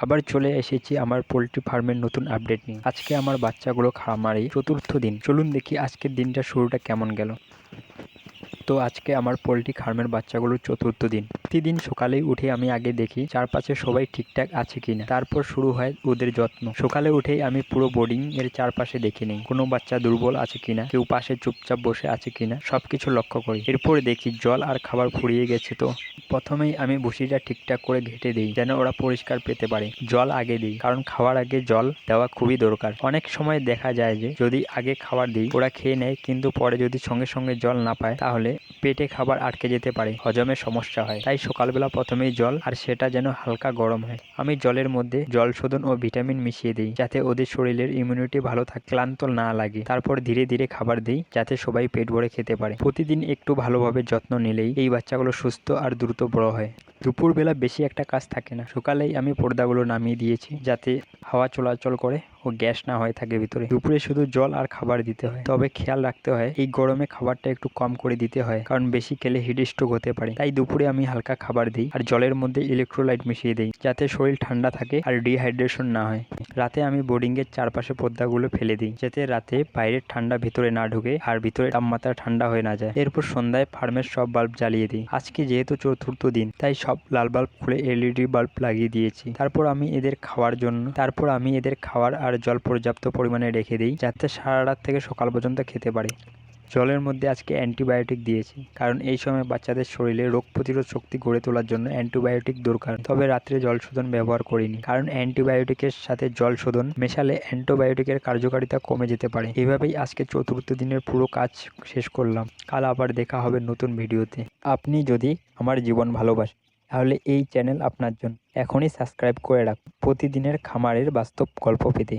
আবার চলে এসেছি আমার পোল্ট্রি ফার্মের নতুন আপডেট নিয়ে। আজকে আমার বাচ্চাগুলো খামারে চতুর্থ দিন। চলুন দেখি আজকের দিনটা শুরুটা কেমন গেল। তো আজকে আমার পোল্ট্রি ফার্মের বাচ্চাগুলোর চতুর্থ দিন। প্রতিদিন সকালেই উঠে আমি আগে দেখি চারপাশে সবাই ঠিকঠাক আছে কিনা, তারপর শুরু হয় ওদের যত্ন। সকালে উঠেই আমি পুরো বোর্ডিং এর চারপাশে দেখে নিই কোনো বাচ্চা দুর্বল আছে কিনা, কেউ পাশে চুপচাপ বসে আছে কিনা, সবকিছু লক্ষ্য করি। এরপর দেখি জল আর খাবার ফুরিয়ে গেছে তো। প্রথমেই আমি ভুসিটা ঠিকঠাক করে ঘেঁটে দিই যেন ওরা পরিষ্কার পেতে পারে। জল আগে দিই কারণ খাওয়ার আগে জল দেওয়া খুবই দরকার। অনেক সময় দেখা যায় যে যদি আগে খাবার দিই ওরা খেয়ে নেয়, কিন্তু পরে যদি সঙ্গে সঙ্গে জল না পায় তাহলে পেটে খাবার আটকে যেতে পারে, হজমের সমস্যা হয়। তাই সকালবেলা প্রথমেই জল, আর সেটা যেন হালকা গরম হয়। আমি জলের মধ্যে জল শোধন ও ভিটামিন মিশিয়ে দিই যাতে ওদের শরীরের ইমিউনিটি ভালো থাকে, ক্লান্ত না লাগে। তারপর ধীরে ধীরে খাবার দিই যাতে সবাই পেট ভরে খেতে পারে। প্রতিদিন একটু ভালোভাবে যত্ন নিলেই এই বাচ্চাগুলো সুস্থ আর দ্রুত বড় হয়। দুপুরবেলা বেশি একটা কাজ থাকে না। সকালেই আমি পর্দাগুলো নামিয়ে দিয়েছি যাতে হাওয়া চলাচল করে ও গ্যাস না হয়ে থাকে ভিতরে। দুপুরে শুধু জল আর খাবার দিতে হয়, তবে খেয়াল রাখতে হয় এই গরমে খাবারটা একটু কম করে দিতে হয় কারণ বেশি খেলে হিট স্ট্রোক হতে পারে। তাই দুপুরে আমি হালকা খাবার দিই আর জলের মধ্যে ইলেকট্রোলাইট মিশিয়ে দিই যাতে শরীর ঠান্ডা থাকে আর ডিহাইড্রেশন না হয়। রাতে আমি বোর্ডিং এর চারপাশে পর্দাগুলো ফেলে দিই যাতে রাতে বাইরের ঠান্ডা ভিতরে না ঢুকে আর ভিতরে তাপমাত্রা ঠান্ডা হয়ে না যায়। এরপর সন্ধ্যায় ফার্মের সব বাল্ব জ্বালিয়ে দিই। আজকে যেহেতু চতুর্থ দিন তাই সব লাল বাল্ব খুলে এলইডি বাল্ব লাগিয়ে দিয়েছি। তারপর আমি এদের খাওয়ার আর জল পর্যাপ্ত পরিমাণে রেখে দিই যাতে সারা রাত থেকে সকাল পর্যন্ত খেতে পারে। জলের মধ্যে আজকে অ্যান্টিবায়োটিক দিয়েছি কারণ এই সময় বাচ্চাদের শরীরে রোগ প্রতিরোধ শক্তি গড়ে তোলার জন্য অ্যান্টিবায়োটিক দরকার। তবে রাত্রে জল শোধন ব্যবহার করিনি কারণ অ্যান্টিবায়োটিকের সাথে জল শোধন মেশালে অ্যান্টিবায়োটিকের কার্যকারিতা কমে যেতে পারে। এভাবেই আজকে চতুর্থ দিনের পুরো কাজ শেষ করলাম। কাল আবার দেখা হবে নতুন ভিডিওতে। আপনি যদি আমার জীবন ভালোবাসেন তাহলে এই চ্যানেল আপনার জন্য। এখনই সাবস্ক্রাইব করে রাখুন প্রতিদিনের খামারের বাস্তব গল্প পেতে।